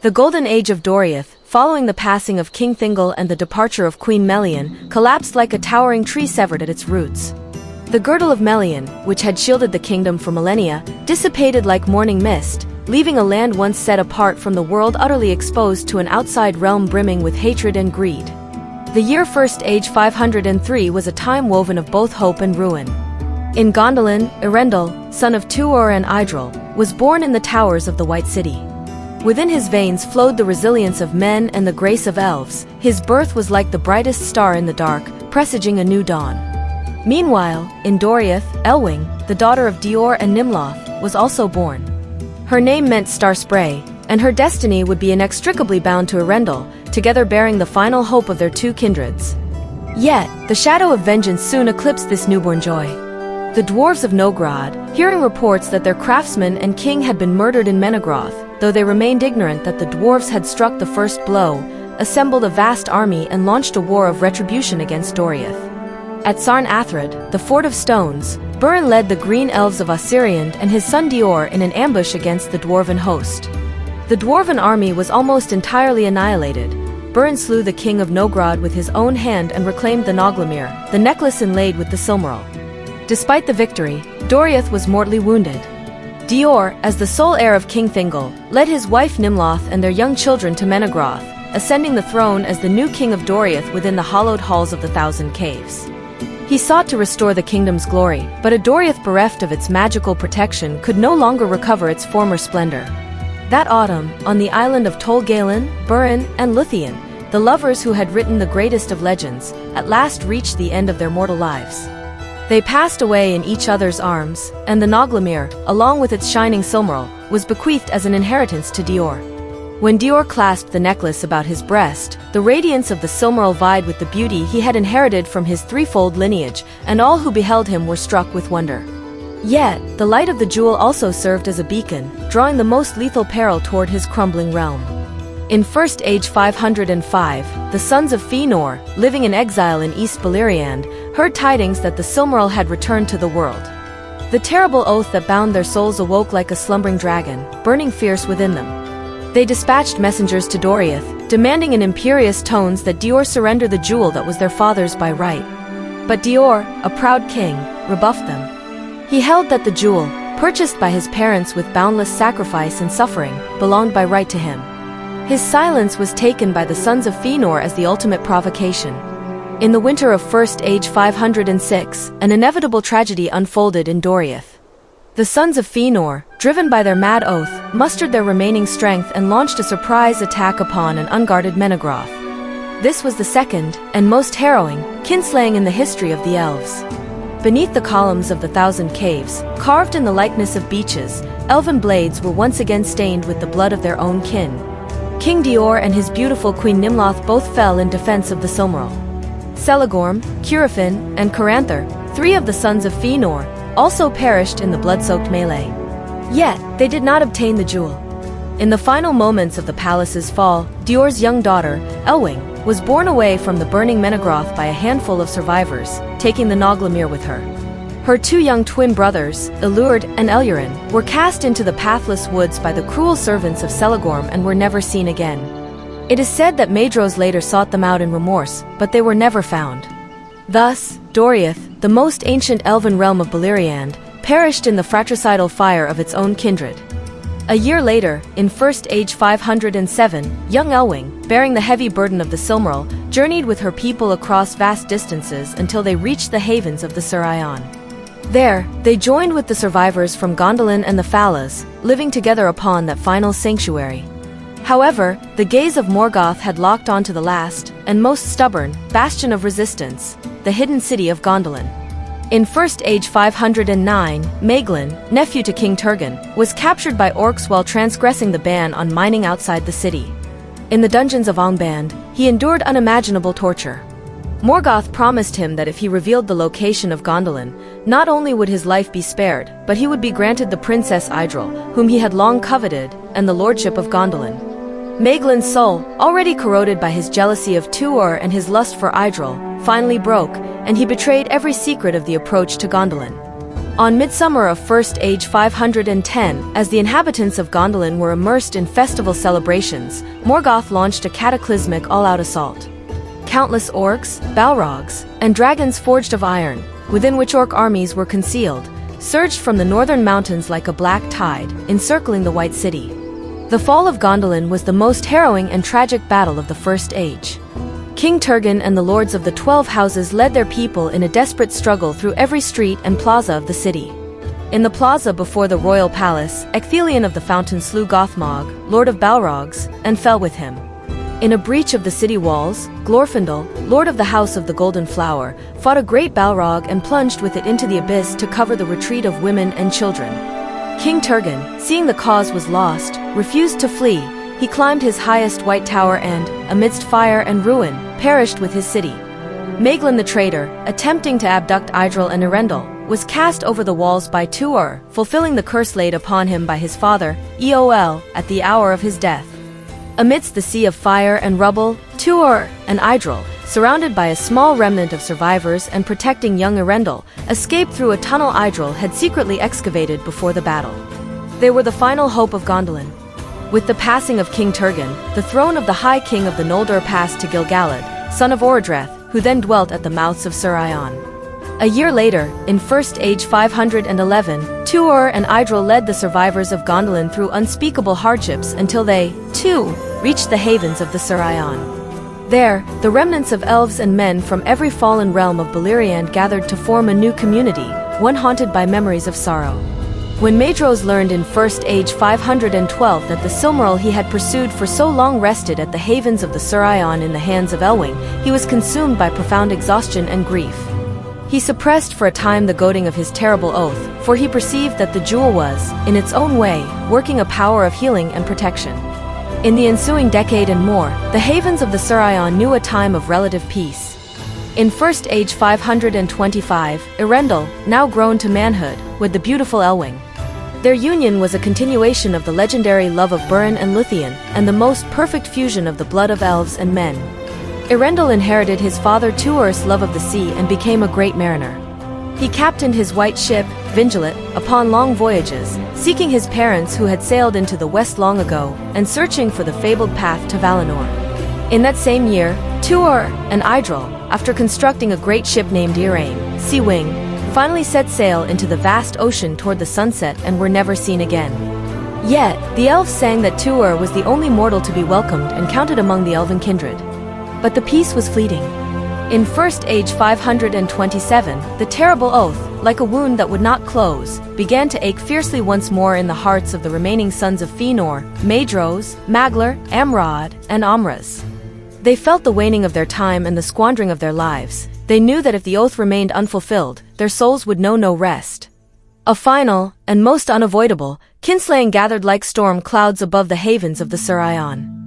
The Golden Age of Doriath, following the passing of King Thingol and the departure of Queen Melian, collapsed like a towering tree severed at its roots. The girdle of Melian, which had shielded the kingdom for millennia, dissipated like morning mist, leaving a land once set apart from the world utterly exposed to an outside realm brimming with hatred and greed. The year First Age 503 was a time woven of both hope and ruin. In Gondolin, Erendil, son of Tuor and Idril, was born in the towers of the White City. Within his veins flowed the resilience of men and the grace of elves. His birth was like the brightest star in the dark, presaging a new dawn. Meanwhile, in Doriath, Elwing, the daughter of Dior and Nimloth, was also born. Her name meant Star Spray, and her destiny would be inextricably bound to Erendil, together bearing the final hope of their two kindreds. Yet, the shadow of vengeance soon eclipsed this newborn joy. The dwarves of Nogrod, hearing reports that their craftsman and king had been murdered in Menegroth, though they remained ignorant that the dwarves had struck the first blow, assembled a vast army and launched a war of retribution against Doriath. At Sarn Athrad, the Fort of Stones, Burin led the Green Elves of Osiriand and his son Dior in an ambush against the dwarven host. The dwarven army was almost entirely annihilated. Burin slew the king of Nogrod with his own hand and reclaimed the Noglamir, the necklace inlaid with the Silmaril. Despite the victory, Doriath was mortally wounded. Dior, as the sole heir of King Thingol, led his wife Nimloth and their young children to Menegroth, ascending the throne as the new king of Doriath within the hallowed halls of the Thousand Caves. He sought to restore the kingdom's glory, but a Doriath bereft of its magical protection could no longer recover its former splendor. That autumn, on the island of Tol Galen, Burin, and Luthien, the lovers who had written the greatest of legends, at last reached the end of their mortal lives. They passed away in each other's arms, and the Noglamir, along with its shining Silmaril, was bequeathed as an inheritance to Dior. When Dior clasped the necklace about his breast, the radiance of the Silmaril vied with the beauty he had inherited from his threefold lineage, and all who beheld him were struck with wonder. Yet, the light of the jewel also served as a beacon, drawing the most lethal peril toward his crumbling realm. In First Age 505, the sons of Fëanor, living in exile in East Beleriand, heard tidings that the Silmaril had returned to the world. The terrible oath that bound their souls awoke like a slumbering dragon, burning fierce within them. They dispatched messengers to Doriath, demanding in imperious tones that Dior surrender the jewel that was their father's by right. But Dior, a proud king, rebuffed them. He held that the jewel, purchased by his parents with boundless sacrifice and suffering, belonged by right to him. His silence was taken by the sons of Fëanor as the ultimate provocation. In the winter of First Age 506, an inevitable tragedy unfolded in Doriath. The sons of Fëanor, driven by their mad oath, mustered their remaining strength and launched a surprise attack upon an unguarded Menegroth. This was the second, and most harrowing, kinslaying in the history of the elves. Beneath the columns of the Thousand Caves, carved in the likeness of beeches, elven blades were once again stained with the blood of their own kin. King Dior and his beautiful Queen Nimloth both fell in defense of the Silmaril. Celegorm, Curufin, and Caranther, three of the sons of Fëanor, also perished in the blood-soaked melee. Yet, they did not obtain the jewel. In the final moments of the palace's fall, Dior's young daughter, Elwing, was borne away from the burning Menegroth by a handful of survivors, taking the Noglamir with her. Her two young twin brothers, Ilúrd and Elurinn, were cast into the pathless woods by the cruel servants of Celegorm and were never seen again. It is said that Maedhros later sought them out in remorse, but they were never found. Thus, Doriath, the most ancient elven realm of Beleriand, perished in the fratricidal fire of its own kindred. A year later, in First Age 507, young Elwing, bearing the heavy burden of the Silmaril, journeyed with her people across vast distances until they reached the havens of the Surion. There, they joined with the survivors from Gondolin and the Falas, living together upon that final sanctuary. However, the gaze of Morgoth had locked onto the last, and most stubborn, bastion of resistance, the hidden city of Gondolin. In First Age 509, Maeglin, nephew to King Turgon, was captured by orcs while transgressing the ban on mining outside the city. In the dungeons of Angband, he endured unimaginable torture. Morgoth promised him that if he revealed the location of Gondolin, not only would his life be spared, but he would be granted the Princess Idril, whom he had long coveted, and the lordship of Gondolin. Maeglin's soul, already corroded by his jealousy of Tuor and his lust for Idril, finally broke, and he betrayed every secret of the approach to Gondolin. On midsummer of First Age 510, as the inhabitants of Gondolin were immersed in festival celebrations, Morgoth launched a cataclysmic all-out assault. Countless orcs, balrogs, and dragons forged of iron, within which orc armies were concealed, surged from the northern mountains like a black tide, encircling the White City. The fall of Gondolin was the most harrowing and tragic battle of the First Age. King Turgon and the lords of the 12 houses led their people in a desperate struggle through every street and plaza of the city. In the plaza before the royal palace, Ecthelion of the Fountain slew Gothmog, lord of Balrogs, and fell with him. In a breach of the city walls, Glorfindel, lord of the House of the Golden Flower, fought a great Balrog and plunged with it into the abyss to cover the retreat of women and children. King Turgon, seeing the cause was lost, refused to flee. He climbed his highest white tower and, amidst fire and ruin, perished with his city. Maeglin the traitor, attempting to abduct Idril and Eärendil, was cast over the walls by Tuor, fulfilling the curse laid upon him by his father, Eol, at the hour of his death. Amidst the sea of fire and rubble, Tuor and Idril, surrounded by a small remnant of survivors and protecting young Eärendil, escaped through a tunnel Idril had secretly excavated before the battle. They were the final hope of Gondolin. With the passing of King Turgon, the throne of the High King of the Noldor passed to Gil-galad, son of Orodreth, who then dwelt at the mouths of Sir-Ion. A year later, in First Age 511, Tuor and Idril led the survivors of Gondolin through unspeakable hardships until they, too, reached the havens of the Sir-Ion. There, the remnants of elves and men from every fallen realm of Beleriand gathered to form a new community, one haunted by memories of sorrow. When Maedhros learned in First Age 512 that the Silmaril he had pursued for so long rested at the havens of the Sir-Ion in the hands of Elwing, he was consumed by profound exhaustion and grief. He suppressed for a time the goading of his terrible oath, for he perceived that the jewel was, in its own way, working a power of healing and protection. In the ensuing decade and more, the havens of the Sir-Ion knew a time of relative peace. In First Age 525, Eärendil, now grown to manhood, with the beautiful Elwing. Their union was a continuation of the legendary love of Beren and Luthien, and the most perfect fusion of the blood of elves and men. Eärendil inherited his father Tuor's love of the sea and became a great mariner. He captained his white ship, Vingelet, upon long voyages, seeking his parents who had sailed into the west long ago, and searching for the fabled path to Valinor. In that same year, Tuor and Idril, after constructing a great ship named Irain, Sea Wing, finally set sail into the vast ocean toward the sunset and were never seen again. Yet, the elves sang that Tuor was the only mortal to be welcomed and counted among the elven kindred. But the peace was fleeting. In First Age 527, the terrible oath, like a wound that would not close, began to ache fiercely once more in the hearts of the remaining sons of Fëanor, Maedhros, Maglar, Amrod, and Amras. They felt the waning of their time and the squandering of their lives. They knew that if the oath remained unfulfilled, their souls would know no rest. A final, and most unavoidable, kinslaying gathered like storm clouds above the havens of the Sir-Ion.